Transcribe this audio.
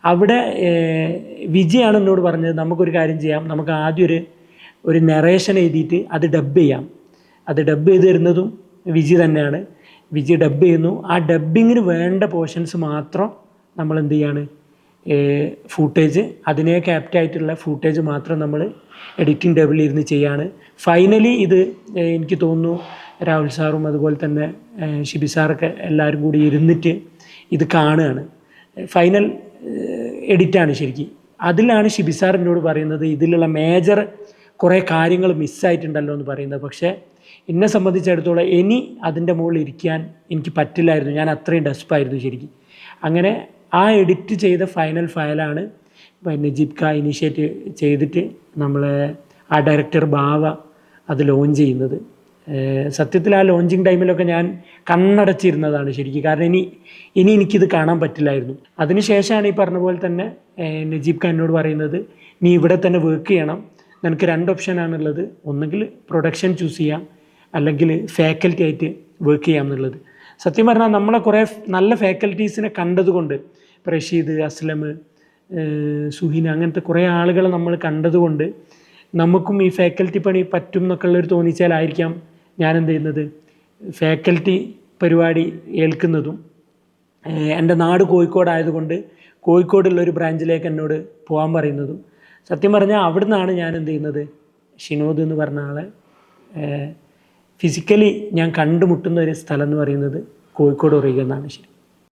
അവിടെ വിജയാണ് എന്നോട് പറഞ്ഞത് നമുക്കൊരു കാര്യം ചെയ്യാം, നമുക്ക് ആദ്യം ഒരു നറേഷൻ എഴുതിയിട്ട് അത് ഡബ് ചെയ്യാം. അത് ഡബ് ചെയ്ത് തരുന്നതും വിജി തന്നെയാണ്. വിജി ഡബ് ചെയ്യുന്നു. ആ ഡബ്ബിങ്ങിന് വേണ്ട പോർഷൻസ് മാത്രം നമ്മൾ എന്ത് ചെയ്യാണ്, ഫൂട്ടേജ് അതിനെയൊക്കെ ആപ്റ്റായിട്ടുള്ള ഫൂട്ടേജ് മാത്രം നമ്മൾ എഡിറ്റിംഗ് ടേബിളിൽ ഇരുന്ന് ചെയ്യാണ്. ഫൈനലി ഇത് എനിക്ക് തോന്നുന്നു രാഹുൽ സാറും അതുപോലെ തന്നെ ഷിബി സാറൊക്കെ എല്ലാവരും കൂടി ഇരുന്നിട്ട് ഇത് കാണുകയാണ്. ഫൈനൽ എഡിറ്റാണ് ശരിക്കും. അതിലാണ് ഷിബി സാർ എന്നോട് പറയുന്നത് ഇതിലുള്ള മേജർ കുറേ കാര്യങ്ങൾ മിസ്സായിട്ടുണ്ടല്ലോ എന്ന് പറയുന്നത്. പക്ഷേ എന്നെ സംബന്ധിച്ചിടത്തോളം ഇനി അതിൻ്റെ മുകളിൽ ഇരിക്കാൻ എനിക്ക് പറ്റില്ലായിരുന്നു. ഞാൻ അത്രയും ഡെസ്പായിരുന്നു ശരിക്കും. അങ്ങനെ ആ എഡിറ്റ് ചെയ്ത ഫൈനൽ ഫയലാണ് നജീബ് ഖാ ഇനീഷ്യേറ്റ് ചെയ്തിട്ട് നമ്മൾ ആ ഡയറക്ടർ ബാവ അത് ലോഞ്ച് ചെയ്യുന്നത്. സത്യത്തിൽ ആ ലോഞ്ചിങ് ടൈമിലൊക്കെ ഞാൻ കണ്ണടച്ചിരുന്നതാണ് ശരിക്കും. കാരണം ഇനി എനിക്കിത് കാണാൻ പറ്റില്ലായിരുന്നു. അതിനുശേഷമാണ് ഈ പറഞ്ഞ പോലെ തന്നെ നജീബ് ഖാൻ എന്നോട് പറയുന്നത്, നീ ഇവിടെ തന്നെ വർക്ക് ചെയ്യണം, നിനക്ക് 2 ഓപ്ഷനാണുള്ളത്, ഒന്നുകിൽ പ്രൊഡക്ഷൻ ചൂസ് ചെയ്യാം അല്ലെങ്കിൽ ഫാക്കൽറ്റി ആയിട്ട് വർക്ക് ചെയ്യാം എന്നുള്ളത്. സത്യം പറഞ്ഞാൽ നമ്മളെ കുറേ നല്ല ഫാക്കൽറ്റീസിനെ കണ്ടതുകൊണ്ട്, ഇപ്പോൾ റഷീദ്, അസ്ലം, സുഹിൻ, അങ്ങനത്തെ കുറേ ആളുകളെ നമ്മൾ കണ്ടതുകൊണ്ട് നമുക്കും ഈ ഫാക്കൽറ്റി പണി പറ്റും എന്നൊക്കെ ഉള്ളൊരു തോന്നിച്ചാലായിരിക്കാം ഞാൻ എന്ത് ചെയ്യുന്നത്, ഫാക്കൽറ്റി പരിപാടി ഏൽക്കുന്നതും. എൻ്റെ നാട് കോഴിക്കോടായതുകൊണ്ട് കോഴിക്കോടുള്ളൊരു ബ്രാഞ്ചിലേക്ക് എന്നോട് പോകാൻ പറയുന്നതും. സത്യം പറഞ്ഞാൽ അവിടെ നിന്നാണ് ഞാൻ എന്ത് ചെയ്യുന്നത്, ഷിനോദ് എന്ന് പറഞ്ഞ ആളെ ഫിസിക്കലി ഞാൻ കണ്ടുമുട്ടുന്ന ഒരു സ്ഥലം എന്ന് പറയുന്നത് കോഴിക്കോട് ഒറിഗ എന്നാണ്. ശരി.